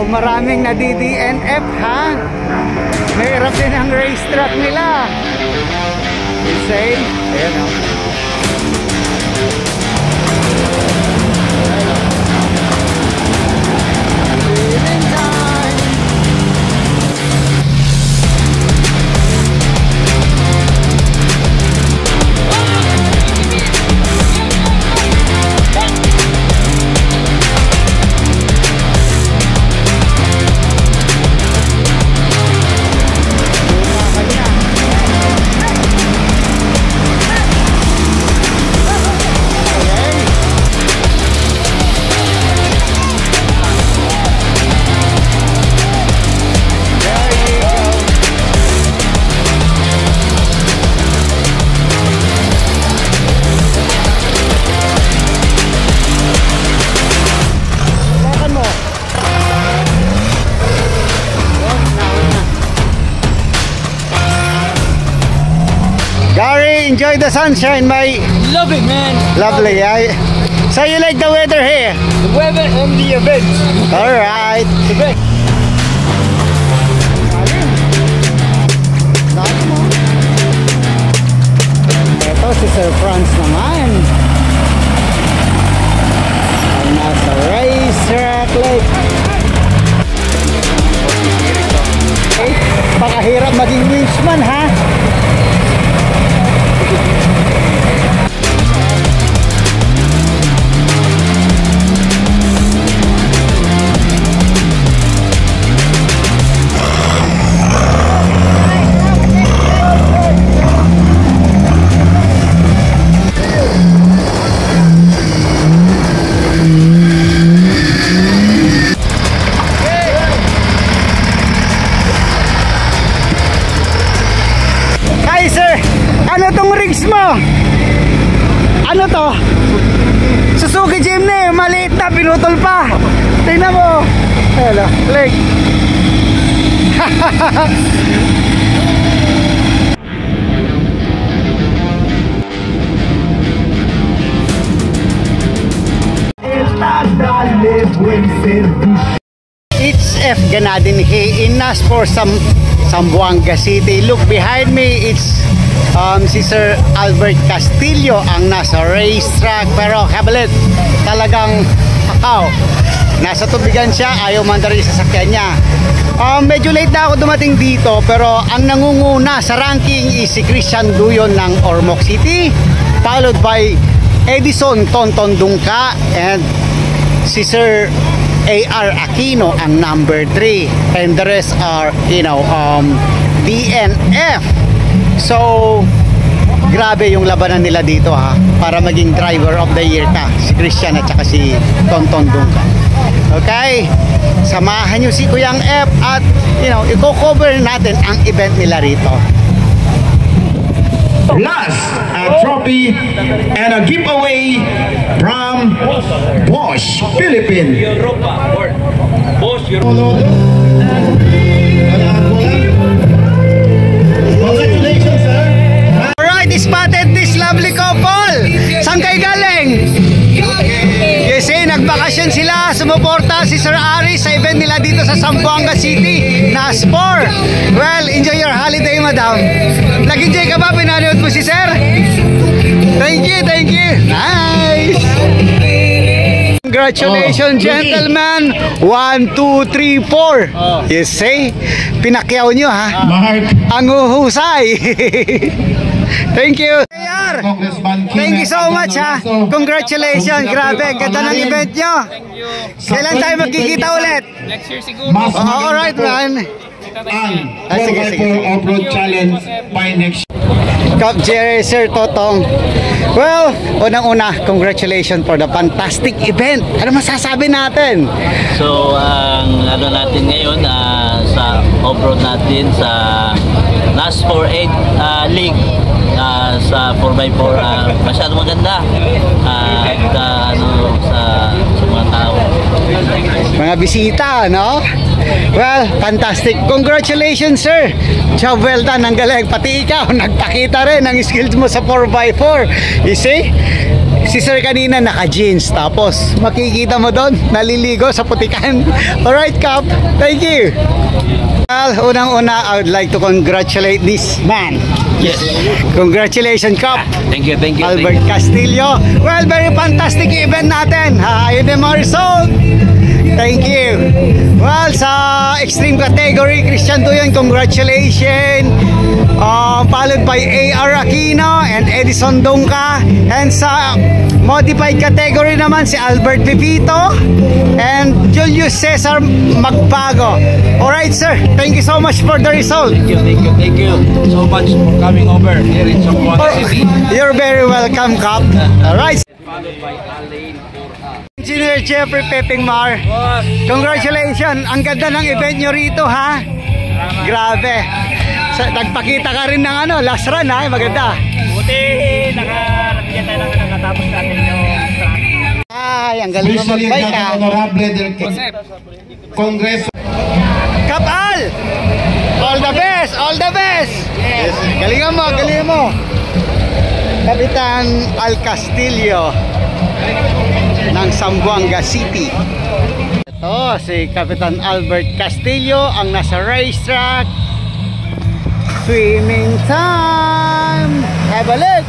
Wow, maraming na DDNF ha. Mahirap din ang racetrack nila. Insane. Ayan o. Enjoy the sunshine, mate. Love it, man. Lovely, yeah. So you like the weather here? The weather and the event. All right. The best. Ito si Sir Franz naman. Ang nasa racetrack lake. Okay. Pakahirap maging winchman, ha? Ano to? Suzuki Jimny, maliit na, pinutol pa. Tingnan mo. Hello, leg. It's F Ganadin here in Naspor, Zamboanga City. Look behind me, it's si Sir Albert Castillo ang nasa racetrack. Pero kabalit, talagang nasa tubigan siya, ayaw mandari sa sasakyan niya. Medyo late na ako dumating dito, pero ang nangunguna sa ranking is si Christian Duyon ng Ormoc City, followed by Edison Tonton Dungka and si Sir AR Aquino ang number 3, and the rest are, you know, DNF. So grabe yung labanan nila dito, ha, para maging driver of the year ka, si Christian at saka si Tonton Dungka. Okay, samahan nyo si Kuyang F at, you know, i-cover natin ang event nila rito. Last, a trophy and a giveaway from Bosch Philippines. Bosch Europe. Congratulations, sir. Alright, spotted this lovely couple. Saan kayo galing? Kasi nagbakasyon sila, sumuporta si Sir Ari sa event nila dito sa Zamboanga City, Naspor. Well, enjoy your holiday, madam. Nag-enjoy ka ba? Pinanood mo si Sir? Thank you, thank you. Nice. Congratulations, gentlemen. 1, 2, 3, 4. You see? Pinakyaw nyo, ha? Ang uhusay. Thank you. Thank you so much, ha. Congratulations. Grabe, ganda ng event nyo. Kailan tayo magkikita ulit? Next year siguro. Alright, man. Sige. Off-road challenge by next year. Cup Jerry, Sir Totong. Well, unang-una, congratulations for the fantastic event. Ano masasabi natin? So, ang ano natin ngayon sa off-road natin sa Naspor 8 League sa 4x4, masyadong maganda at ano sa mga tao. Mga bisita, no? Well, fantastic. Congratulations, sir. Job well done. Ang galing. Pati ikaw, nagpakita rin ang skills mo sa 4x4. You see? Si Sir kanina naka-jeans, tapos makikita mo doon, naliligo sa putikan. Alright, Cap. Thank you. Well, unang-una, I would like to congratulate this man. Yes. Congratulations, Cap. Thank you. Albert Castillo. Well, very fantastic event natin. Yun yung mga result. Thank you. Well, sa extreme category, Christian Duyon, congratulations. Followed by A.R. Aquino and Edison Dongka. And sa modified category naman, si Albert Pipito and Julius Cesar Magbago. Alright, sir. Thank you so much for the result. Thank you so much for coming over here in Zamboanga City. You're very welcome, Cap. Alright. Followed by Alain Borja. Engineer Jeffrey Pepingmar, congratulations. Ang ganda ng event nyo rito, ha? Grabe. Nagpakita ka rin ng last run, ha? Maganda. Buti nakarapigyan tayo lang natapos natin yung track. Ay, ang galing mo Especially mag-bike, ha? Honorable del Congreso. Kapal! All the best! All the best! Yes. Galingan mo. Kapitan Al Castillo ng Zamboanga City. Ito si Kapitan Albert Castillo ang nasa racetrack. Swimming time! Have a look!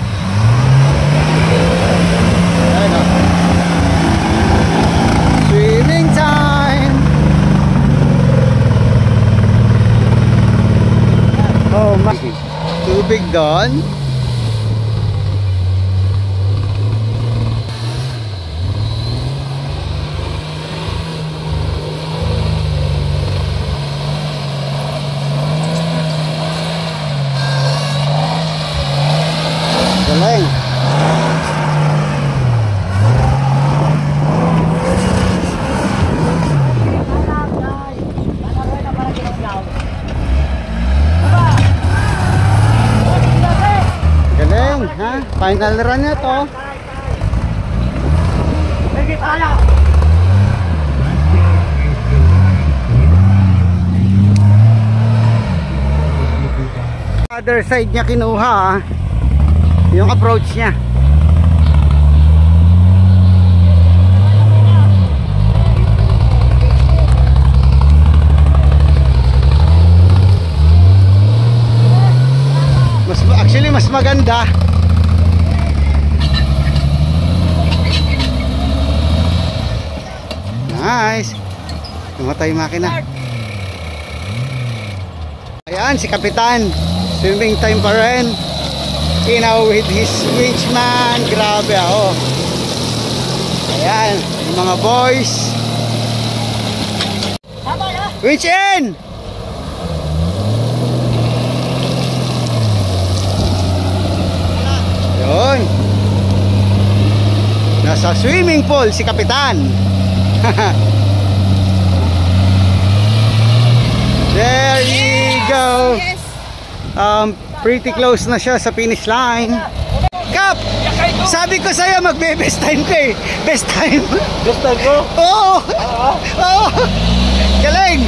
Swimming time! Oh my! Tubig doon. Galing. Galing, ha? Final run niya to. Other side niya kinuha, ha? Yung approach niya. Actually mas maganda. Nice. Tumatay yung makina. Ayan si Kapitan. Swimming time pa rin. With his switchman. Grabe ako. Ayan yung mga boys. Switch in. Yun. Nasa swimming pool si Kapitan. There you go. Pretty close na siya sa finish line. Kap, sabi ko sa'yo magbe-best time ka eh. Best time. Best time ko? Oo. Oo. Galing.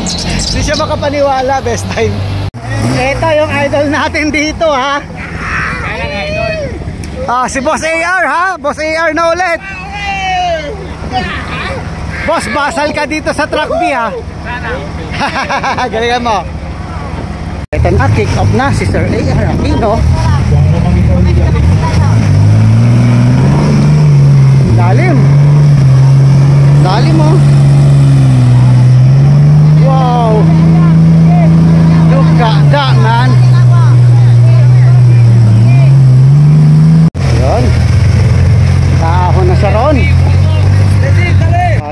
Hindi siya makapaniwala. Best time. Ito yung idol natin dito, ha. Si Boss AR, ha. Boss AR na ulit. Boss, basal ka dito sa track B, ha. Galingan mo. Ito na, kick off na si Sir AR Aquino. Lalim. Lalim, oh. Wow. Look at that, man. Yun. Kahon na siya ron.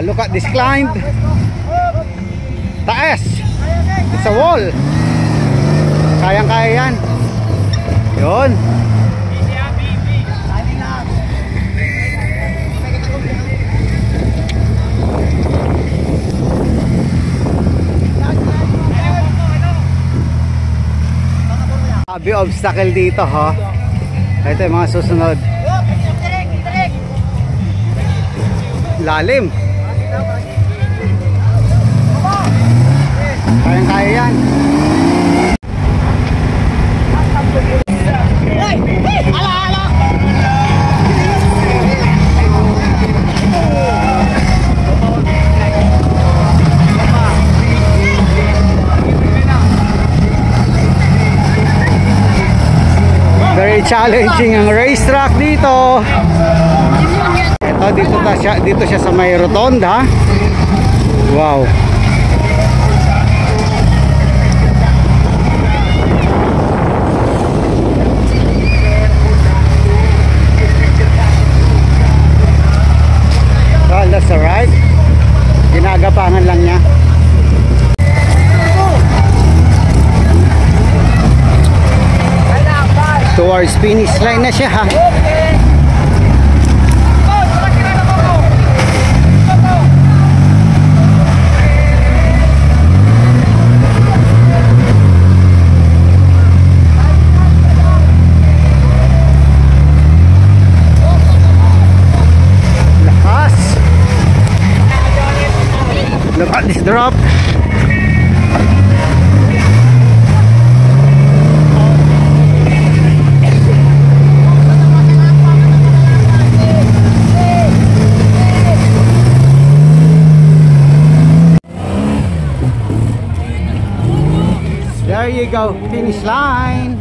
Look at this climb. Taas. It's a wall. Kayang-kaya yan. Yun. Sabi obstacle dito, ha. Ito yung mga susunod. Lalim. Kayang-kaya yan. challenging ang racetrack dito. Ito, dito siya sa may rotonda. Wow. Well, that's alright. Ginagapangan lang niya. Towards finish line na siya ha. Lakas. Look at this drop. There you go, finish line.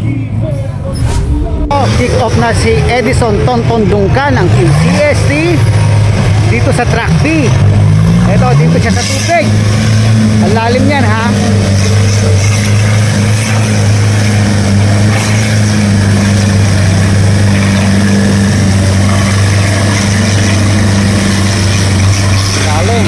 Oh, kick off na si Edison Tonton Dungkan ng Team CST dito sa track B. Ito, dito siya sa tubig. Ang lalim niyan ha. Lalim.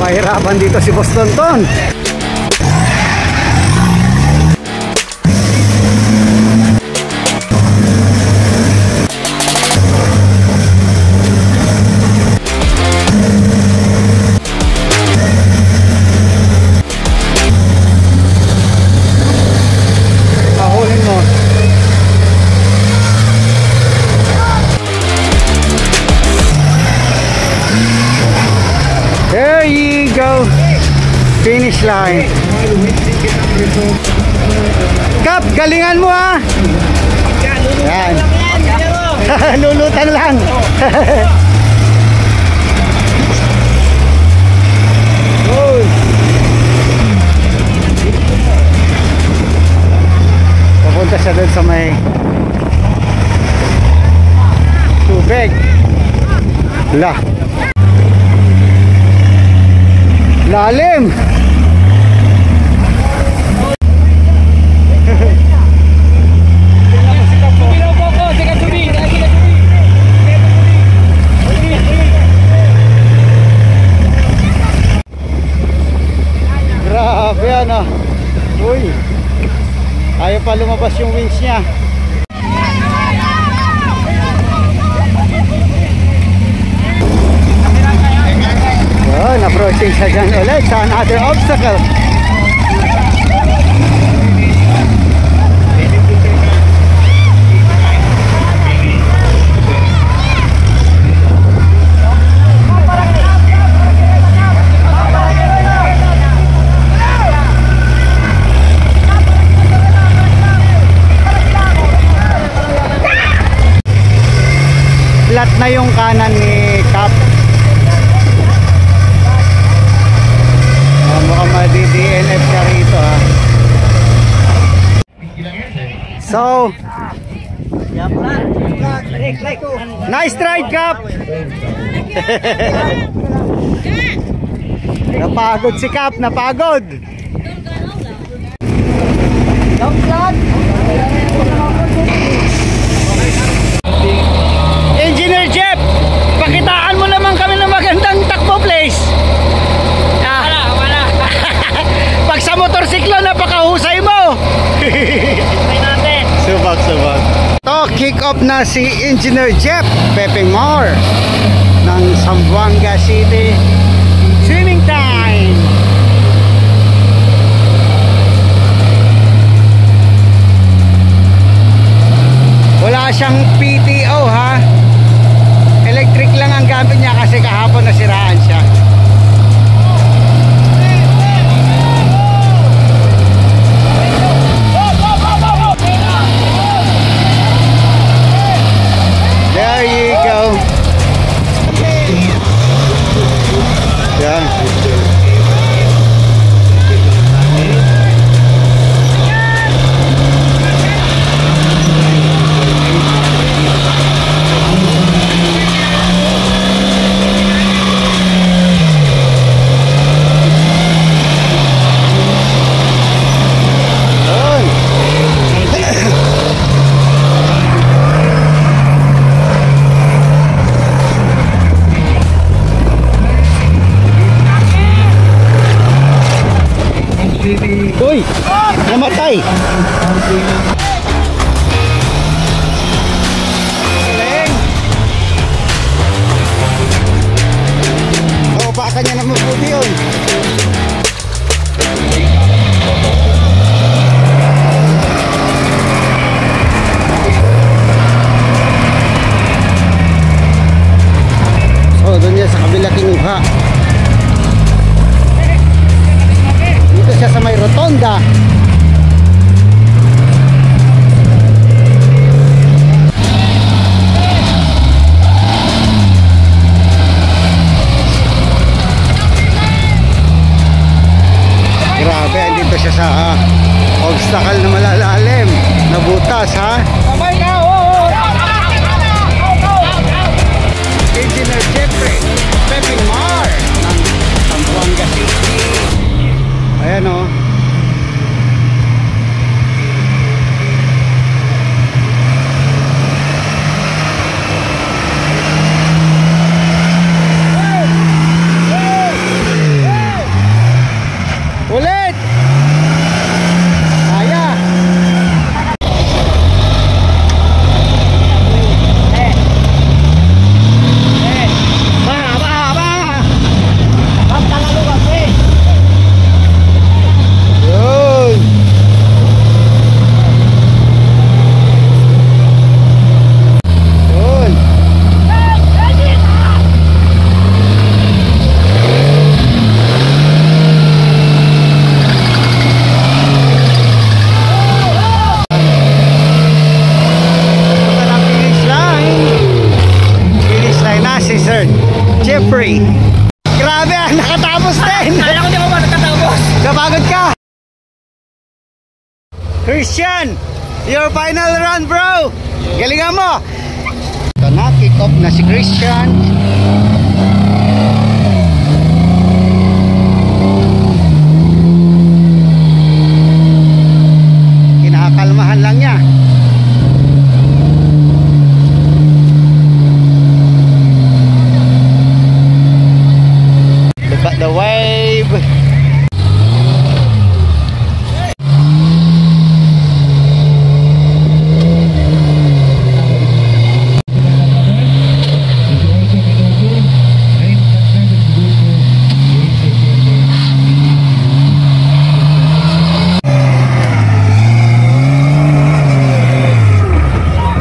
Mahirapan dito si Boss Tonton. Pahulin mo. There you go. Finish line. Kap, galingan mo ha. Yan. Lulutan lang. Papunta siya doon sa may tubig. Lah. Lalim. Grabe ano. Uy. Ayaw pa lumabas yung wings niya. Approaching siya dyan ulit sa another obstacle. Flat na yung kanan ni Cap. Mukhang madi-DNF ka rito ha. So nice ride, Cap. Napagod si Cap, napagod. Engineer Jeff, pakitaan mo naman kami ng magandang Kick off na si Engineer Jeff Pepengmore ng Zamboanga City. Swimming time! Wala siyang PTO ha. Electric lang ang gamit niya kasi kahapon nasiraan siya. There you go. Yeah. Uy! Namatay! Galing! O, baka niya na mabuti yun. So, doon niya sa kabila kinuha. Dito siya sa may rotonda. Grabe, dito siya sa obstacle na malalalim na butas ha. Engineer Jeffrey Pepengmore ng Zamboanga City. Ayan o. Ulit! Kaya! Yun! Yun! Finish line na si Sir Jeffrey. Grabe, nakatapos din. Kala ko di ako ba nakatapos? Napagod ka. Christian, your final run bro. Galingan mo. Ito na, kick off na si Christian. Kinakalmahan lang niya. Look at the wave.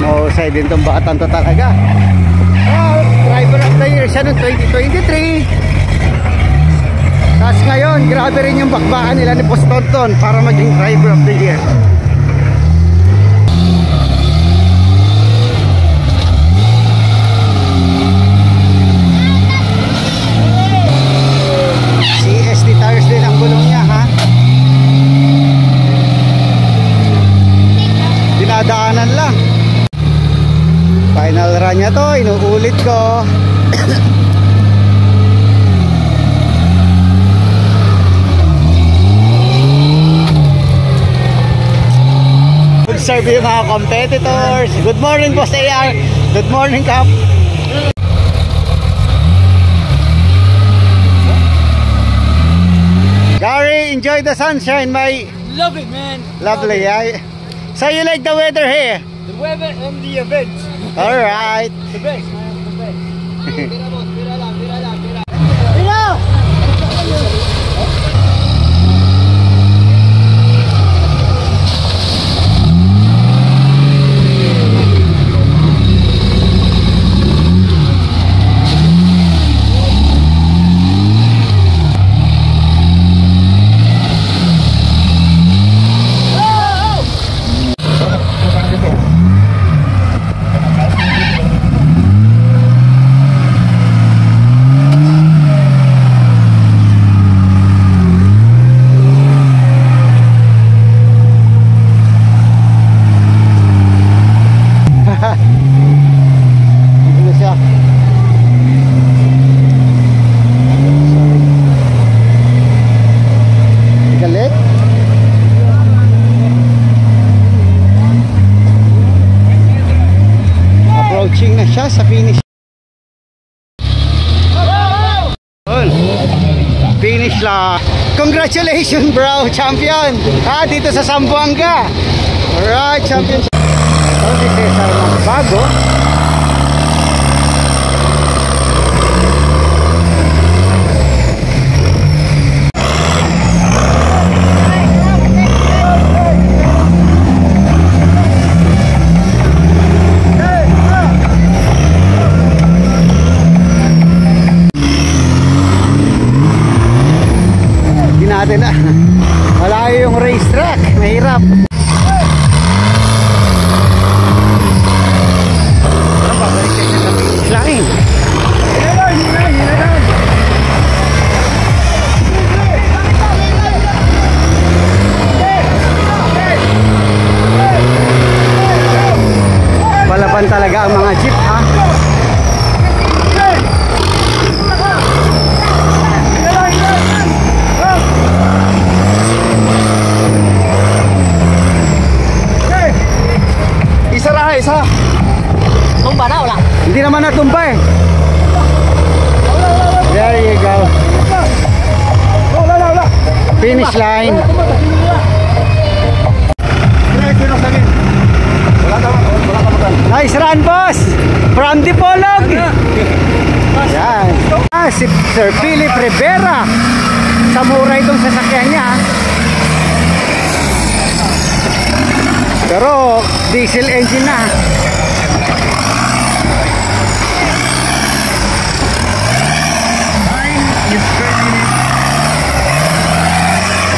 Mahusay din tong batang to talaga. Driver of the year siya noong 2023. Tapos ngayon, grabe rin yung bakbakan nila ni Post Tonton para maging driver of the year. CST tires din ang gulong niya ha. Dinadaanan lang. Final run niya to, inuulit ko. Good serve yung mga competitors. Good morning Boss AR. Good morning Cap. Gary, enjoy the sunshine, my. Love it, man. Lovely, yeah. So you like the weather here? The weather and the event. All right. The best, man. The best. Ano siya? Galit? Approaching na siya sa finish. Finish la. Congratulations bro, champion. Dito sa Zamboanga. Alright, champion. So, si Cesar Magbago. Hindi natin na. Malayo yung racetrack. Mahirap. Lain. Palaban talaga ang mga jeep, ha? Isa lah, isa. Tumba na, wala. Hindi naman natumba eh. There you go. Finish line. Nice run, boss! From Dipolog! Yan. Si Sir Philip Rivera. Samurai itong sasakyan niya. Pero diesel engine na.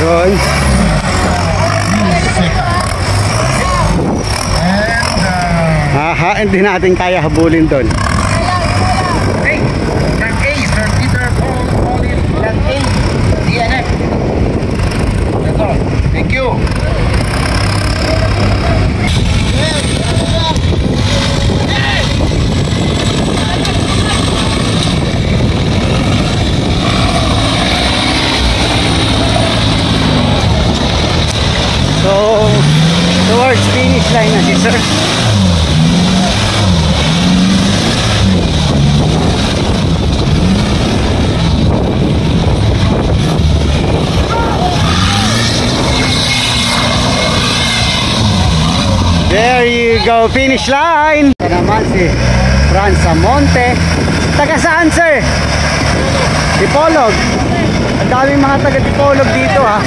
Yun. Hindi natin kaya habulin doon. Thank you. So, towards finish line na si sir. There you go, finish line. Ito naman si Franz Amonte. Taga saan, sir? Dipolog. Ang daming mga taga Dipolog dito, ha.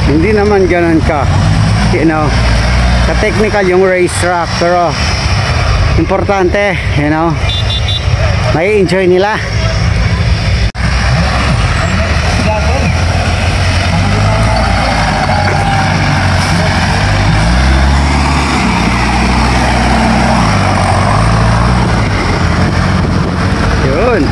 Hindi naman ganun ka, you know, ka-technical yung racetrack, pero importante, you know, may enjoy nila. Yun.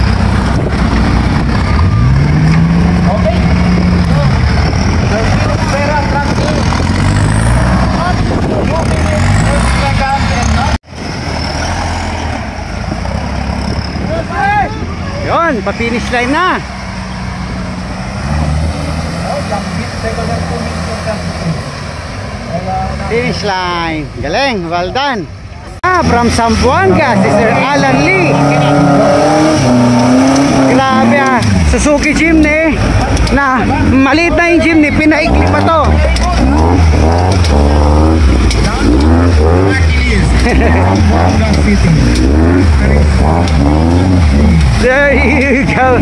Pa-finish line na. Finish line. Galing, well done. From Zamboanga, si Sir Alan Lee. Grabe Suzuki Jimny na maliit na yung Jimny, pinaikli pa to. There you go.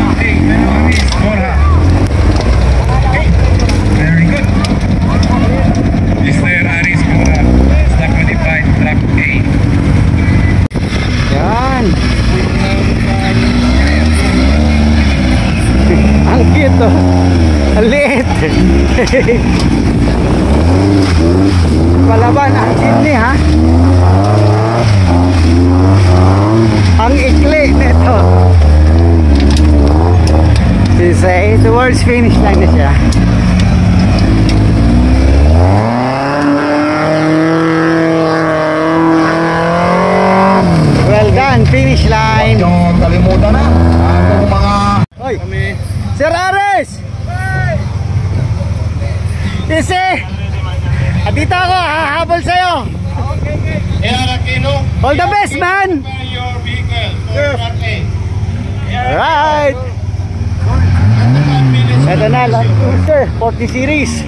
Very good. Mr. Aris Mora, stock modified, track A. Yan. Ang cute to. Ang liit. Palaban ang Jimny ha. Ang ikli nito. Say towards finish line na siya. Well done, finish line. Kalimutan na. Ang mga... Oy, Sir Ares! Isi! Dito ako, hahabol sa'yo. All the best, man! Alright! Ito na, Land Cruiser 40 series.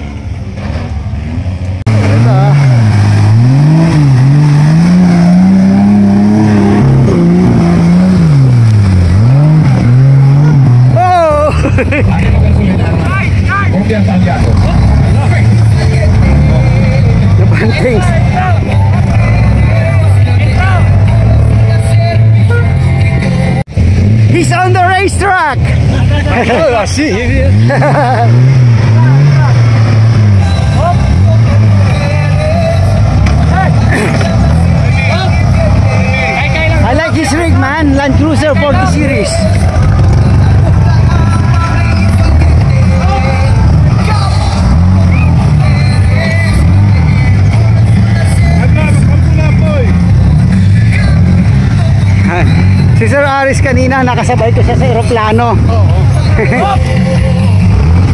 Ito oh! The bantings. He's on the racetrack. I see him. I like his rig, man. Land Cruiser 40 series. Si Sir Aris kanina nakasabay ko siya sa eroplano.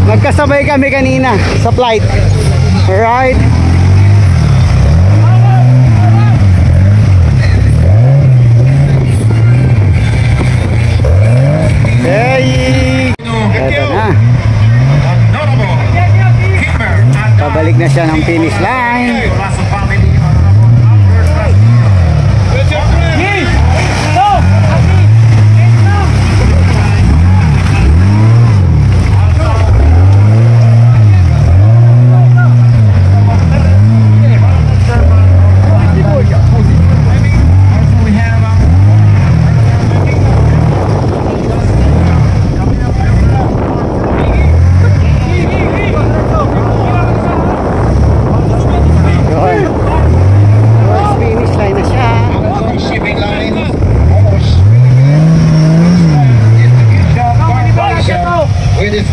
Magkasabay kami kanina sa flight. Alright. Hey! Ito na. Pabalik na siya ng finish line.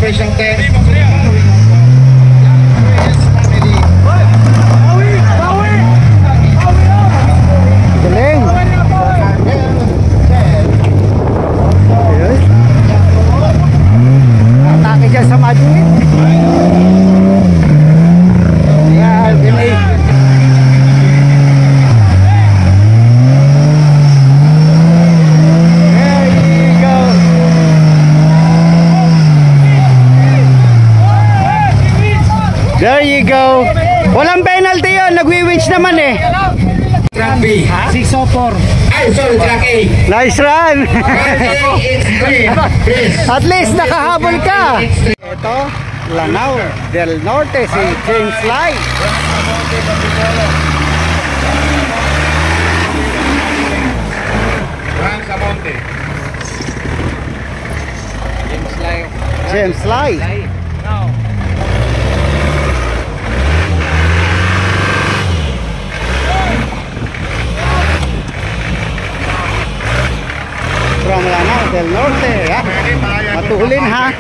Special test. Galing. Atake dyan sa Madrid. Yan, galing. There you go. Walang penalty yun. Nagwi-winch naman eh. Track B. 604. Ay, sorry, track A. Nice run. Please. At least nakahabol ka. Ito, Lanao del Norte, si James Lai. James Lai. From Lanao del Norte, ha? Matulin ha.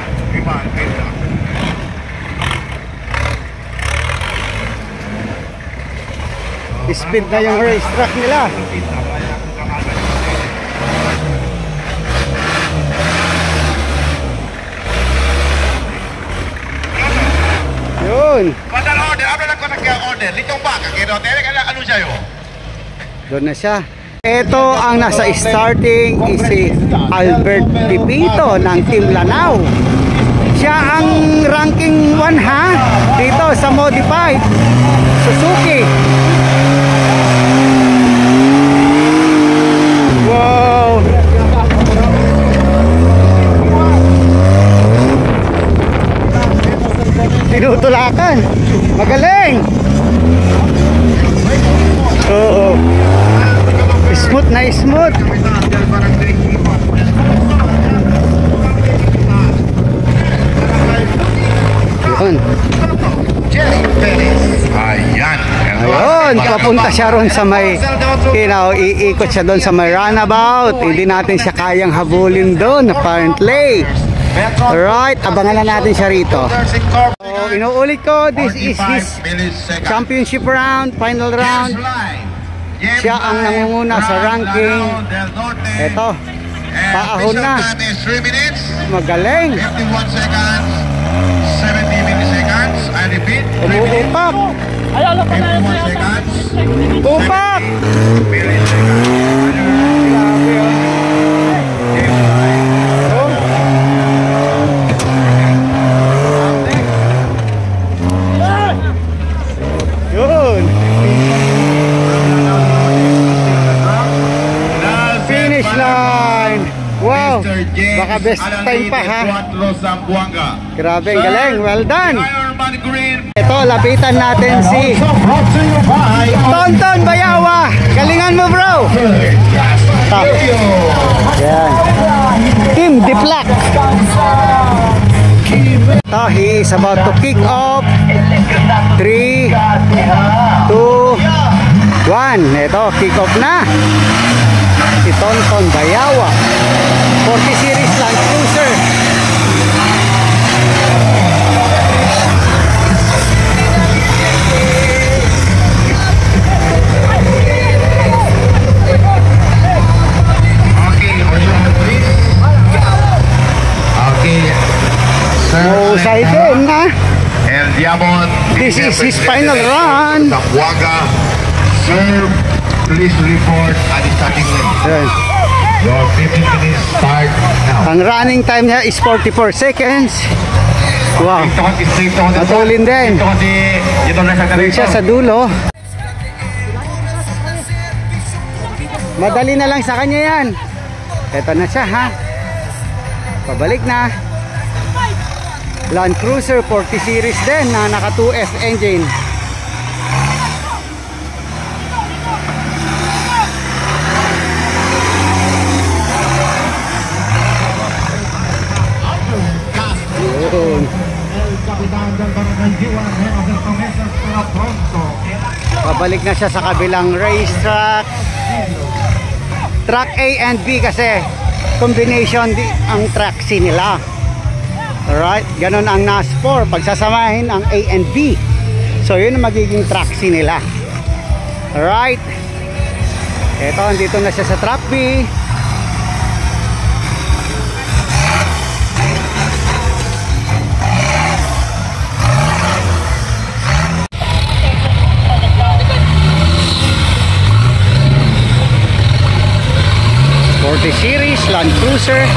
Speed na yung racetrack nila. Yun. Padal order, ano lang ko nag-order? Litong baka, kaya ano siya yun? Doon na siya. Ito ang nasa starting is si Albert Pipito ng Team Lanao. Siya ang ranking 1 ha dito sa modified Suzuki. Wow. Tinutulakan. Magaling. Oo. Smooth na smooth. Yun. Ayan. Ayun, papunta siya ron sa may, iikot siya doon sa may runabout. Hindi natin siya kayang habulin doon, apparently. Alright, abangan na natin siya rito. So, inuulit ko, this is his championship round, final round. Siya ang nangunguna sa ranking. Ito, paahon na. Magaling. 51 seconds, 70 milliseconds. I repeat, Umuupak. 51 seconds, Upak. milliseconds. Grabe, oh. Yun. Finish line. Wow. Baka best time pa ha. Grabe, ang galing. Well done. Ito, lapitan natin si Tonton Bayawa. Galingan mo bro. Top. Yan. Team Diplak. Ito, he is about to kick off. 3, 2, 1. Ito, kick off na. Si Tonton Bayawa. 40 series Land Cruiser. Mahusay din na. El Diamond. This is his final run. Zamboanga. Sir, please report at the starting line. Yan. Your 15 minutes start now. Ang running time niya is 44 seconds. Wow. Matulin din. Doon siya sa dulo. Madali na lang sa kanya yan. Ito na siya ha. Pabalik na. Land Cruiser 40 series din na naka 2F engine. Yun. Pabalik na siya sa kabilang racetrack. Track A and B kasi combination ang track C nila. Alright, ganun ang NAS4. Pagsasamahin ang A and B. So yun ang magiging track C nila. Alright. Ito, andito na siya sa track B. Series Land Cruiser